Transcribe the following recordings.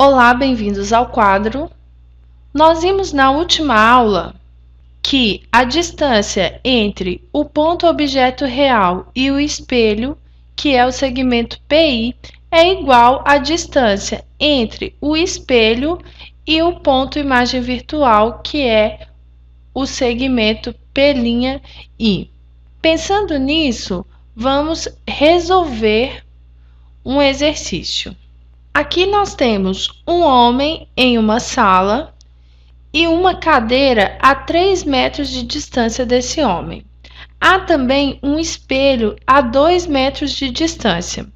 Olá, bem-vindos ao quadro. Nós vimos na última aula que a distância entre o ponto objeto real e o espelho, que é o segmento PI, é igual à distância entre o espelho e o ponto imagem virtual, que é o segmento P'I. Pensando nisso, vamos resolver um exercício. Aqui nós temos um homem em uma sala e uma cadeira a 3 metros de distância desse homem. Há também um espelho a 2 metros de distância.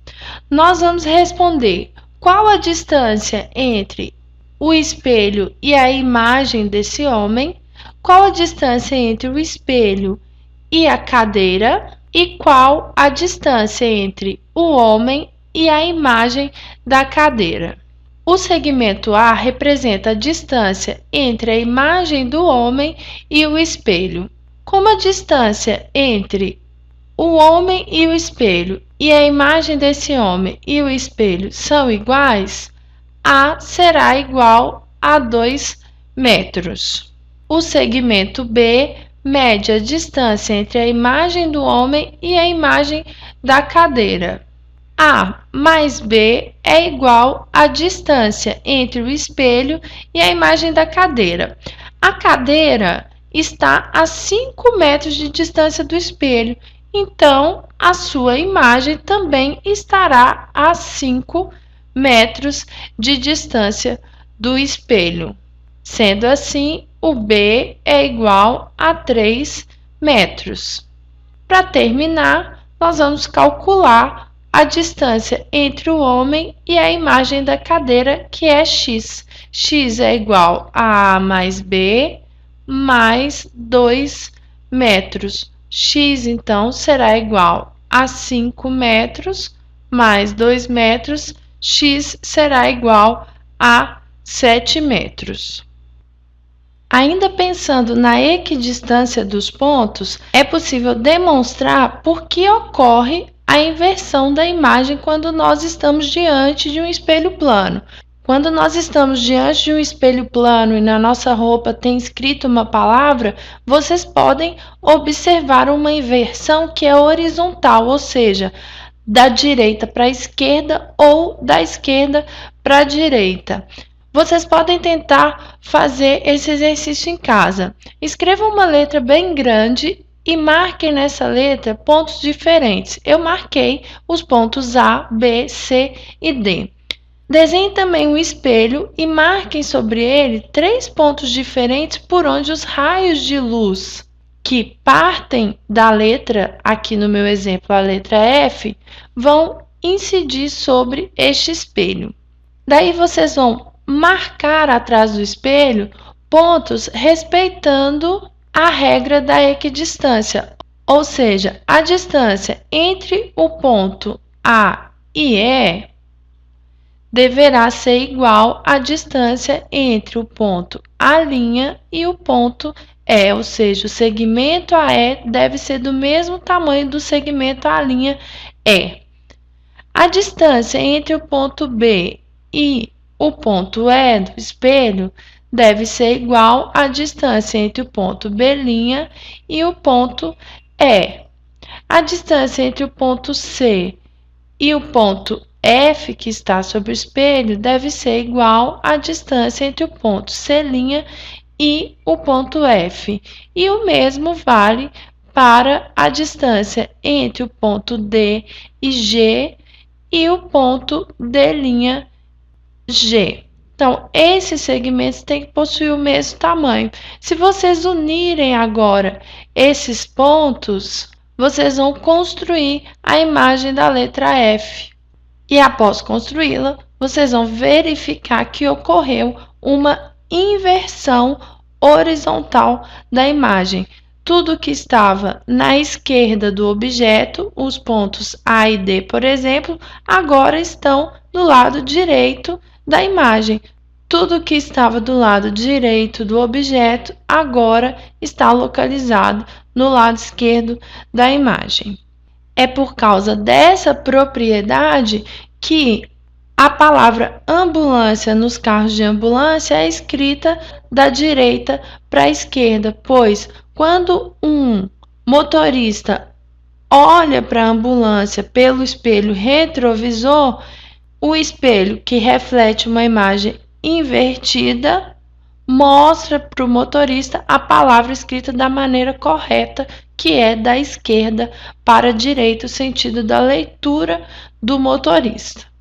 Nós vamos responder qual a distância entre o espelho e a imagem desse homem, qual a distância entre o espelho e a cadeira e qual a distância entre o homem e a imagem da cadeira. O segmento A representa a distância entre a imagem do homem e o espelho. Como a distância entre o homem e o espelho e a imagem desse homem e o espelho são iguais, A será igual a 2 metros. O segmento B mede a distância entre a imagem do homem e a imagem da cadeira. A mais B é igual à distância entre o espelho e a imagem da cadeira. A cadeira está a 5 metros de distância do espelho, então a sua imagem também estará a 5 metros de distância do espelho. Sendo assim, o B é igual a 3 metros. Para terminar, nós vamos calcular a distância entre o homem e a imagem da cadeira, que é x. X é igual a mais B mais 2 metros. X, então, será igual a 5 metros mais 2 metros. X será igual a 7 metros. Ainda pensando na equidistância dos pontos, é possível demonstrar por que ocorre a inversão da imagem quando nós estamos diante de um espelho plano. Quando nós estamos diante de um espelho plano e na nossa roupa tem escrito uma palavra, vocês podem observar uma inversão que é horizontal, ou seja, da direita para a esquerda ou da esquerda para a direita. Vocês podem tentar fazer esse exercício em casa. Escreva uma letra bem grande e marquem nessa letra pontos diferentes. Eu marquei os pontos A, B, C e D. Desenhe também um espelho e marquem sobre ele 3 pontos diferentes por onde os raios de luz que partem da letra, aqui no meu exemplo a letra F, vão incidir sobre este espelho. Daí vocês vão marcar atrás do espelho pontos respeitando a regra da equidistância, ou seja, a distância entre o ponto A e E deverá ser igual à distância entre o ponto A' e o ponto E, ou seja, o segmento AE deve ser do mesmo tamanho do segmento A'E. A distância entre o ponto B e o ponto E do espelho deve ser igual à distância entre o ponto B' e o ponto E. A distância entre o ponto C e o ponto F, que está sobre o espelho, deve ser igual à distância entre o ponto C' e o ponto F. E o mesmo vale para a distância entre o ponto D e G e o ponto D' G. Então, esses segmentos têm que possuir o mesmo tamanho. Se vocês unirem agora esses pontos, vocês vão construir a imagem da letra F. E após construí-la, vocês vão verificar que ocorreu uma inversão horizontal da imagem. Tudo que estava na esquerda do objeto, os pontos A e D, por exemplo, agora estão do lado direito da imagem. Tudo que estava do lado direito do objeto agora está localizado no lado esquerdo da imagem. É por causa dessa propriedade que a palavra ambulância nos carros de ambulância é escrita da direita para a esquerda, pois quando um motorista olha para a ambulância pelo espelho retrovisor, o espelho, que reflete uma imagem invertida, mostra para o motorista a palavra escrita da maneira correta, que é da esquerda para a direita, o sentido da leitura do motorista.